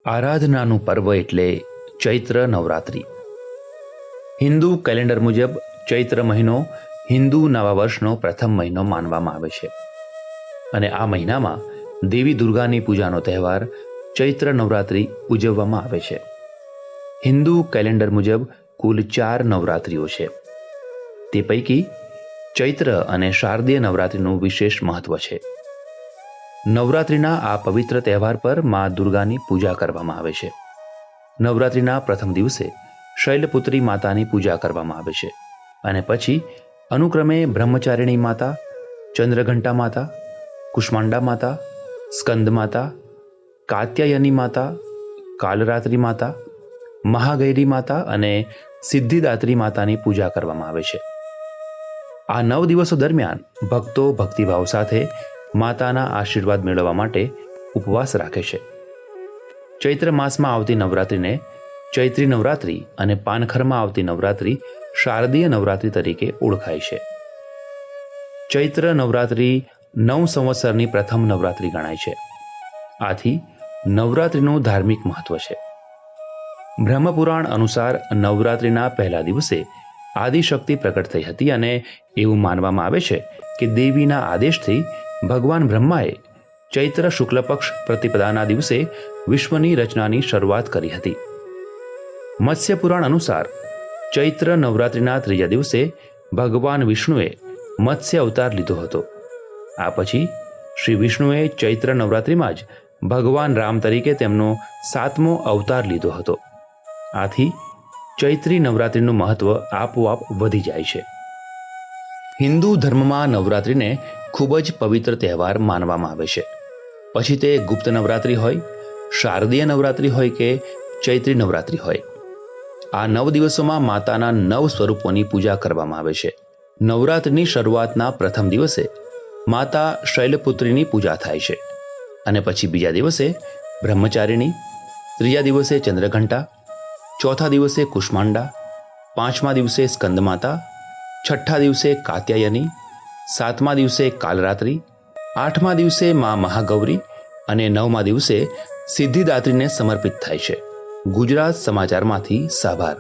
આરાધનાનું પર્વ એટલે ચૈત્ર નવરાત્રિ. હિન્દુ કેલેન્ડર મુજબ ચૈત્ર મહિનો હિન્દુ નવા વર્ષનો પ્રથમ મહિનો માનવામાં આવે છે અને આ મહિનામાં દેવી દુર્ગાની પૂજાનો તહેવાર ચૈત્ર નવરાત્રિ ઉજવવામાં આવે છે. હિન્દુ કેલેન્ડર મુજબ કુલ 4 નવરાત્રિઓ છે. તે પૈકી ચૈત્ર અને શારદીય નવરાત્રિનું વિશેષ મહત્વ છે. નવરાત્રિના આ પવિત્ર તહેવાર પર મા દુર્ગાની પૂજા કરવામાં આવે છે. નવરાત્રિના પ્રથમ દિવસે શૈલપુત્રી માતાની પૂજા કરવામાં આવે છે અને પછી અનુક્રમે બ્રહ્મચારિણી માતા, ચંદ્રઘંટા માતા, કુષ્માંડા માતા, સ્કંદ માતા, કાત્યાયની માતા, કાલરાત્રી માતા, મહાગૌરી માતા અને સિદ્ધિદાત્રી માતાની પૂજા કરવામાં આવે છે. આ 9 દિવસો દરમિયાન ભક્તો ભક્તિભાવ સાથે માતાના આશીર્વાદ મેળવવા માટે ઉપવાસ રાખે છે. ચૈત્ર માસમાં આવતી નવરાત્રિને ચૈત્રી નવરાત્રિ અને પાનખરમાં આવતી નવરાત્રિ શારદીય નવરાત્રિ તરીકે ઓળખાય છે. ચૈત્ર નવરાત્રિ 9 સંવત્સરની પ્રથમ નવરાત્રિ ગણાય છે. આથી નવરાત્રિનું ધાર્મિક મહત્વ છે. બ્રહ્મપુરાણ અનુસાર નવરાત્રિના પહેલા દિવસે આદિશક્તિ પ્રકટ થઈ હતી અને એવું માનવામાં આવે છે કે દેવીના આદેશથી ભગવાન બ્રહ્માએ ચૈત્ર શુક્લ પક્ષ પ્રતિપદાના દિવસે વિશ્વની રચનાની શરૂઆત કરી હતી. મત્સ્ય પુરાણ અનુસાર ચૈત્ર નવરાત્રિના ત્રીજા દિવસે ભગવાન વિષ્ણુએ મત્સ્ય અવતાર લીધો હતો. આ પછી શ્રી વિષ્ણુએ ચૈત્ર નવરાત્રિમાં જ ભગવાન રામ તરીકે તેમનો 7મો અવતાર લીધો હતો. આથી ચૈત્રી નવરાત્રિનું મહત્વ આપોઆપ વધી જાય છે. હિન્દુ ધર્મમાં નવરાત્રિને ખૂબ જ પવિત્ર તહેવાર માનવામાં આવે છે. પછી તે ગુપ્ત નવરાત્રિ હોય, શારદીય નવરાત્રિ હોય કે ચૈત્રી નવરાત્રિ હોય, આ 9 દિવસોમાં માતાના 9 સ્વરૂપોની પૂજા કરવામાં આવે છે. નવરાત્રિની શરૂઆતના પ્રથમ દિવસે માતા શૈલપુત્રીની પૂજા થાય છે અને પછી બીજા દિવસે બ્રહ્મચારિણી, ત્રીજા દિવસે ચંદ્રઘંટા, ચોથા દિવસે કુષ્માંડા, 5મા દિવસે સ્કંદ માતા, 6ઠ્ઠા દિવસે કાત્યાયની, 7મા દિવસે કાલરાત્રિ, 8મા દિવસે મા મહાગૌરી અને 9મા દિવસે સિદ્ધિદાત્રીને સમર્પિત થાય છે. ગુજરાત સમાચારમાંથી સાભાર.